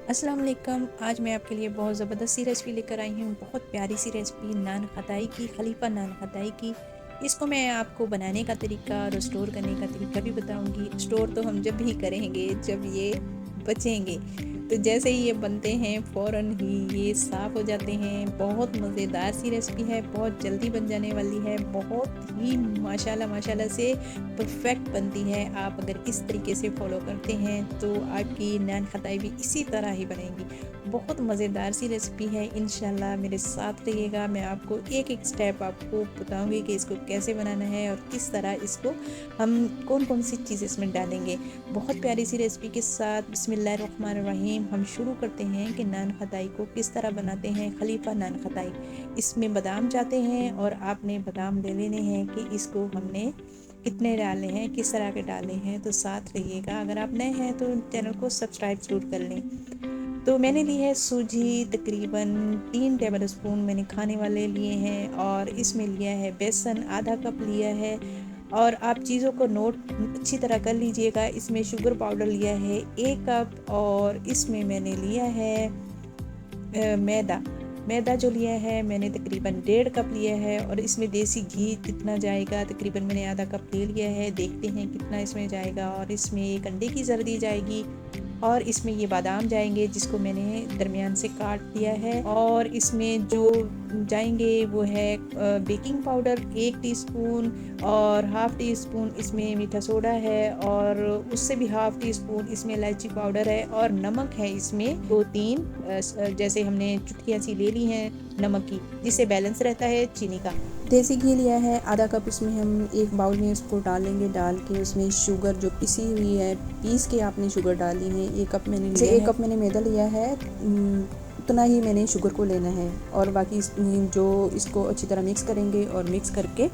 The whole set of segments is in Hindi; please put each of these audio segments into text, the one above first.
अस्सलाम वालेकुम। आज मैं आपके लिए बहुत ज़बरदस्त सी रेसिपी लेकर आई हूँ। बहुत प्यारी सी रेसिपी नान खताई की, खलीफा नान खताई की। इसको मैं आपको बनाने का तरीका और स्टोर करने का तरीका भी बताऊँगी। स्टोर तो हम जब भी करेंगे जब ये बचेंगे। तो जैसे ही ये बनते हैं फ़ौरन ही ये साफ़ हो जाते हैं। बहुत मज़ेदार सी रेसिपी है, बहुत जल्दी बन जाने वाली है, बहुत ही माशाल्लाह माशाल्लाह से परफेक्ट बनती है। आप अगर इस तरीके से फॉलो करते हैं तो आपकी नान खताई भी इसी तरह ही बनेगी। बहुत मज़ेदार सी रेसिपी है। इंशाल्लाह मेरे साथ रहिएगा। मैं आपको एक एक स्टेप आपको बताऊंगी कि इसको कैसे बनाना है और किस तरह इसको हम कौन कौन सी चीज़ इसमें डालेंगे। बहुत प्यारी सी रेसिपी के साथ बिस्मिल्लाहिर्रहमानिर्रहीम हम शुरू करते हैं कि नान खताई को किस तरह बनाते हैं। खलीफा नान खताई, इसमें बादाम जाते हैं और आपने बादाम ले लेने हैं कि इसको हमने कितने डाले हैं, किस तरह के डाले हैं। तो साथ रहिएगा। अगर आप नए हैं तो चैनल को सब्सक्राइब ज़रूर कर लें। तो मैंने ली है सूजी, तकरीबन 3 टेबल स्पून मैंने खाने वाले लिए हैं। और इसमें लिया है बेसन, आधा कप लिया है। और आप चीज़ों को नोट अच्छी तरह कर लीजिएगा। इसमें शुगर पाउडर लिया है 1 कप। और इसमें मैंने लिया है मैदा। मैदा जो लिया है मैंने तकरीबन 1.5 कप लिया है। और इसमें देसी घी कितना जाएगा, तकरीबन मैंने आधा कप ले लिया है। देखते हैं कितना इसमें जाएगा। और इसमें 1 अंडे की जर्दी जाएगी। और इसमें ये बादाम जाएंगे जिसको मैंने दरमियान से काट दिया है। और इसमें जो जाएंगे वो है बेकिंग पाउडर 1 टीस्पून। और हाफ़ टी स्पून इसमें मीठा सोडा है। और उससे भी हाफ़ टी स्पून इसमें इलायची पाउडर है। और नमक है इसमें 2-3 जैसे हमने चुटकियाँ सी ले ली हैं नमक की, जिससे बैलेंस रहता है चीनी का। देसी घी लिया है आधा कप। इसमें हम एक बाउल में इसको डालेंगे। डाल के उसमें शुगर जो पिसी हुई है, पीस के आपने शुगर डाली है। 1 कप मैंने लिया है। 1 कप मैंने मैदा लिया है, उतना ही मैंने शुगर को लेना है। और बाकी जो इसको अच्छी तरह मिक्स करेंगे और मिक्स करके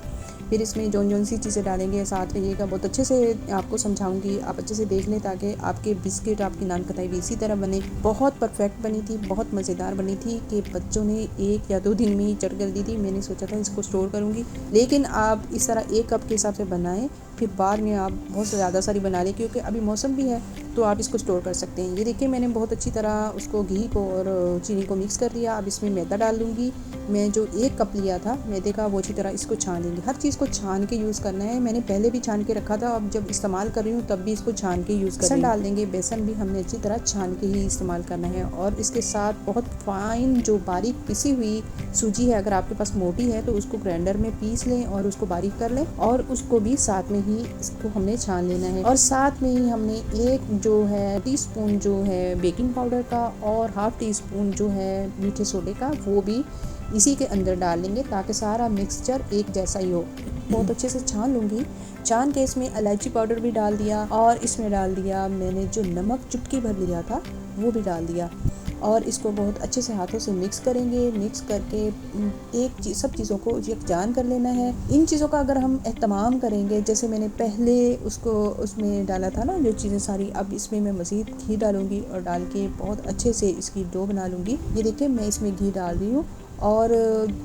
फिर इसमें जौन सी चीज़ें डालेंगे साथ रहिएगा। बहुत अच्छे से आपको समझाऊंगी, आप अच्छे से देख लें ताकि आपके बिस्किट, आपकी नान खताई भी इसी तरह बने। बहुत परफेक्ट बनी थी, बहुत मज़ेदार बनी थी कि बच्चों ने 1 या 2 दिन में ही चट कर दी थी। मैंने सोचा था इसको स्टोर करूँगी, लेकिन आप इस तरह 1 कप के हिसाब से बनाएं। फिर बाद में आप बहुत ज़्यादा सारी बना लें, क्योंकि अभी मौसम भी है तो आप इसको स्टोर कर सकते हैं। ये देखिए मैंने बहुत अच्छी तरह उसको घी को और चीनी को मिक्स कर दिया। अब इसमें मैदा डाल दूँगी। मैं जो 1 कप लिया था मैदे का, वो अच्छी तरह इसको छान लेंगे। हर चीज़ को छान के यूज़ करना है। मैंने पहले भी छान के रखा था, अब जब इस्तेमाल कर रही हूँ तब भी इसको छान के यूज़ कर रही हूँ। बेसन डाल देंगे। बेसन भी हमने अच्छी तरह छान के ही इस्तेमाल करना है। और इसके साथ बहुत फाइन जो बारीक पिसी हुई सूजी है, अगर आपके पास मोटी है तो उसको ग्राइंडर में पीस लें और उसको बारीक कर लें। और उसको भी साथ में ही इसको हमने छान लेना है। और साथ में ही हमने 1 जो है टीस्पून जो है बेकिंग पाउडर का और हाफ़ टी स्पून जो है मीठे सोडे का, वो भी इसी के अंदर डाल लेंगे ताकि सारा मिक्सचर एक जैसा ही हो। बहुत अच्छे से छान लूँगी। छान के इसमें इलायची पाउडर भी डाल दिया। और इसमें डाल दिया मैंने जो नमक चुटकी भर लिया था वो भी डाल दिया। और इसको बहुत अच्छे से हाथों से मिक्स करेंगे। मिक्स करके सब चीज़ों को यकजान कर लेना है। इन चीज़ों का अगर हम एहतमाम करेंगे, जैसे मैंने पहले उसको उसमें डाला था ना जो चीज़ें सारी, अब इसमें मैं मज़ीद घी डालूँगी और डाल के बहुत अच्छे से इसकी डो बना लूँगी। ये देखिए मैं इसमें घी डाल रही हूँ। और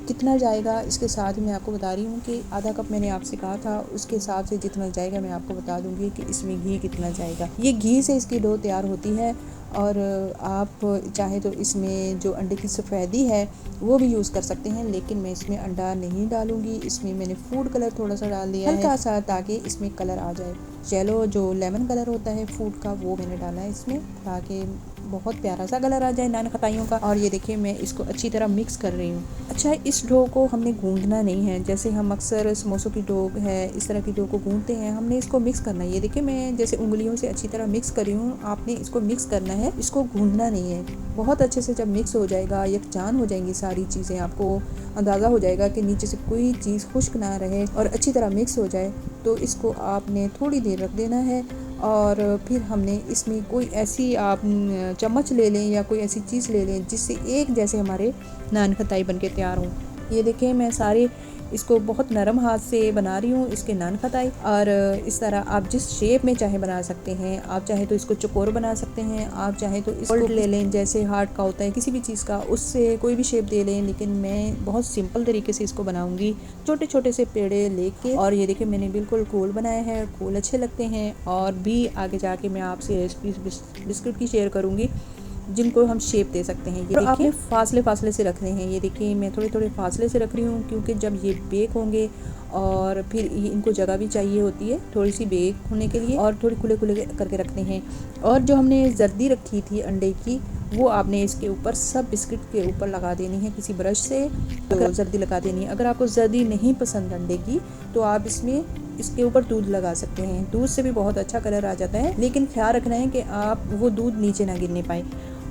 कितना जाएगा इसके साथ ही मैं आपको बता रही हूँ कि आधा कप मैंने आपसे कहा था, उसके हिसाब से जितना जाएगा मैं आपको बता दूँगी कि इसमें घी कितना जाएगा। ये घी से इसकी डो तैयार होती है। और आप चाहे तो इसमें जो अंडे की सफ़ेदी है वो भी यूज़ कर सकते हैं, लेकिन मैं इसमें अंडा नहीं डालूँगी। इसमें मैंने फूड कलर थोड़ा सा डाल दिया है, हल्का सा, ताकि इसमें कलर आ जाए। येलो जो लेमन कलर होता है फूड का, वो मैंने डाला है इसमें ताकि बहुत प्यारा सा कलर आ जाए नान खताइयों का। और ये देखिए मैं इसको अच्छी तरह मिक्स कर रही हूँ। अच्छा, इस डो को हमने गूंदना नहीं है। जैसे हम अक्सर समोसों की डो है इस तरह की डो को गूंदते हैं, हमने इसको मिक्स करना है। ये देखिए मैं जैसे उंगलियों से अच्छी तरह मिक्स कर रही हूँ, आपने इसको मिक्स करना है, इसको गूंदना नहीं है। बहुत अच्छे से जब मिक्स हो जाएगा, यकजान हो जाएंगी सारी चीज़ें, आपको अंदाज़ा हो जाएगा कि नीचे से कोई चीज़ खुश्क ना रहे और अच्छी तरह मिक्स हो जाए, तो इसको आपने थोड़ी देर रख देना है। और फिर हमने इसमें कोई ऐसी आप चम्मच ले लें या कोई ऐसी चीज़ ले लें जिससे एक जैसे हमारे नान खताई बन के तैयार हों। ये देखें मैं सारे इसको बहुत नरम हाथ से बना रही हूँ इसके नान खताई। और इस तरह आप जिस शेप में चाहे बना सकते हैं। आप चाहे तो इसको चकोर बना सकते हैं, आप चाहे तो इसको ले लें जैसे हार्ट का होता है किसी भी चीज़ का, उससे कोई भी शेप दे लें। लेकिन मैं बहुत सिंपल तरीके से इसको बनाऊंगी, छोटे छोटे से पेड़े लेके। और ये देखिए मैंने बिल्कुल गोल बनाया है, गोल अच्छे लगते हैं। और भी आगे जाके मैं आपसे रेसिपी बिस्किट की शेयर करूँगी। जिनको हम शेप दे सकते हैं। ये आपने फासले फासले से रखने हैं। ये देखिए मैं थोड़े थोड़े फासले से रख रही हूँ, क्योंकि जब ये बेक होंगे और फिर इनको जगह भी चाहिए होती है थोड़ी सी बेक होने के लिए, और थोड़ी खुले खुले करके रखते हैं। और जो हमने जर्दी रखी थी अंडे की, वो आपने इसके ऊपर सब बिस्किट के ऊपर लगा देनी है किसी ब्रश से, तो जर्दी लगा देनी है। अगर आपको जर्दी नहीं पसंद अंडे की, तो आप इसके ऊपर दूध लगा सकते हैं। दूध से भी बहुत अच्छा कलर आ जाता है, लेकिन ख्याल रखना है कि आप वो दूध नीचे ना गिरने पाए।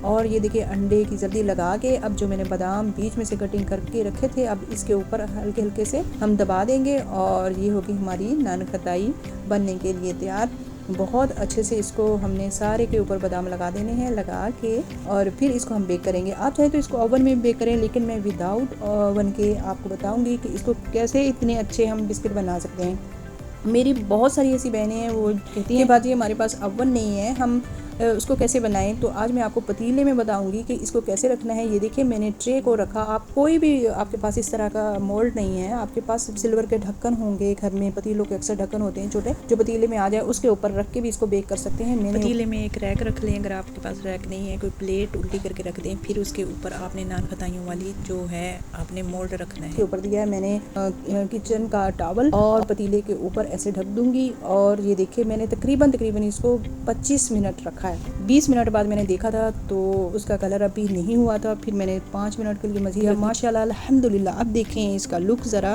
और ये देखिए अंडे की जर्दी लगा के, अब जो मैंने बादाम बीच में से कटिंग करके रखे थे, अब इसके ऊपर हल्के हल्के से हम दबा देंगे और ये होगी हमारी नान खटाई बनने के लिए तैयार। बहुत अच्छे से इसको हमने सारे के ऊपर बादाम लगा देने हैं, लगा के और फिर इसको हम बेक करेंगे। आप चाहे तो इसको ओवन में बेक करें, लेकिन मैं विदाउट ओवन के आपको बताऊंगी कि इसको कैसे इतने अच्छे हम बिस्किट बना सकते हैं। मेरी बहुत सारी ऐसी बहनें हैं वो कहती हैं बाजी हमारे पास ओवन नहीं है, हम उसको कैसे बनाएं। तो आज मैं आपको पतीले में बताऊंगी कि इसको कैसे रखना है। ये देखिए मैंने ट्रे को रखा। आप कोई भी आपके पास इस तरह का मोल्ड नहीं है, आपके पास सिल्वर के ढक्कन होंगे घर में, पतीलों के अक्सर ढक्कन होते हैं छोटे, जो पतीले में आ जाए उसके ऊपर रख के भी इसको बेक कर सकते हैं। मैंने पतीले में एक रैक रख लें, अगर आपके पास रैक नहीं है कोई प्लेट उल्टी करके रख दें, फिर उसके ऊपर आपने नान खताइयों वाली जो है आपने मोल्ड रखना है, ऊपर दिया है मैंने किचन का टॉवल, और पतीले के ऊपर ऐसे ढक दूंगी। और ये देखिए मैंने तकरीबन इसको 25 मिनट रखा है। 20 मिनट बाद मैंने देखा था तो उसका कलर अभी नहीं हुआ था, फिर मैंने 5 मिनट के लिए मज़ीद माशाल्लाह अल्हम्दुलिल्लाह। अब देखें इसका लुक ज़रा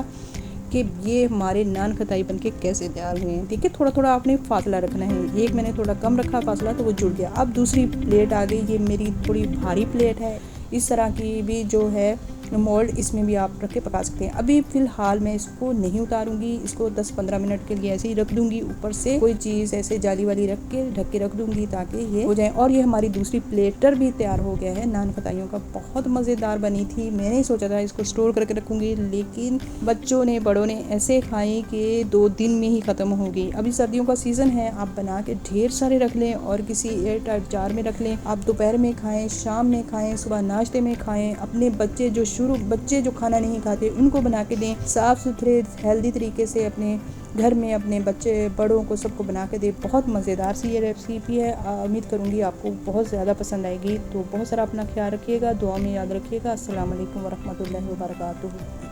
कि ये हमारे नान खताई बनके कैसे तैयार हुए हैं। देखिए थोड़ा थोड़ा आपने फासला रखना है, एक मैंने थोड़ा कम रखा फासला तो वो जुड़ गया। अब दूसरी प्लेट आ गई, ये मेरी थोड़ी भारी प्लेट है। इस तरह की भी जो है मोल्ड, इसमें भी आप रख के पका सकते हैं। अभी फ़िलहाल मैं इसको नहीं उतारूंगी, इसको 10-15 मिनट के लिए ऐसे ही रख दूंगी। ऊपर से कोई चीज़ ऐसे जाली वाली रख के ढक के रख दूंगी ताकि ये हो जाए। और ये हमारी दूसरी प्लेटर भी तैयार हो गया है नान खताइयों का। बहुत मज़ेदार बनी थी। मैंने सोचा था इसको स्टोर करके रखूँगी, लेकिन बच्चों ने बड़ों ने ऐसे खाई कि 2 दिन में ही ख़त्म हो गई। अभी सर्दियों का सीज़न है, आप बना के ढेर सारे रख लें और किसी एयर टाइट जार में रख लें। आप दोपहर में खाएँ, शाम में खाएँ, सुबह नाश्ते में खाएँ। अपने बच्चे जो खाना नहीं खाते उनको बना के दें, साफ़ सुथरे हेल्दी तरीके से अपने घर में अपने बच्चे बड़ों को सबको बना के दें। बहुत मज़ेदार सी ये रेसिपी है। उम्मीद करूँगी आपको बहुत ज़्यादा पसंद आएगी। तो बहुत सारा अपना ख्याल रखिएगा, दुआ में याद रखिएगा। अस्सलाम वालेकुम वरहमतुल्लाहि वबरकातुहू।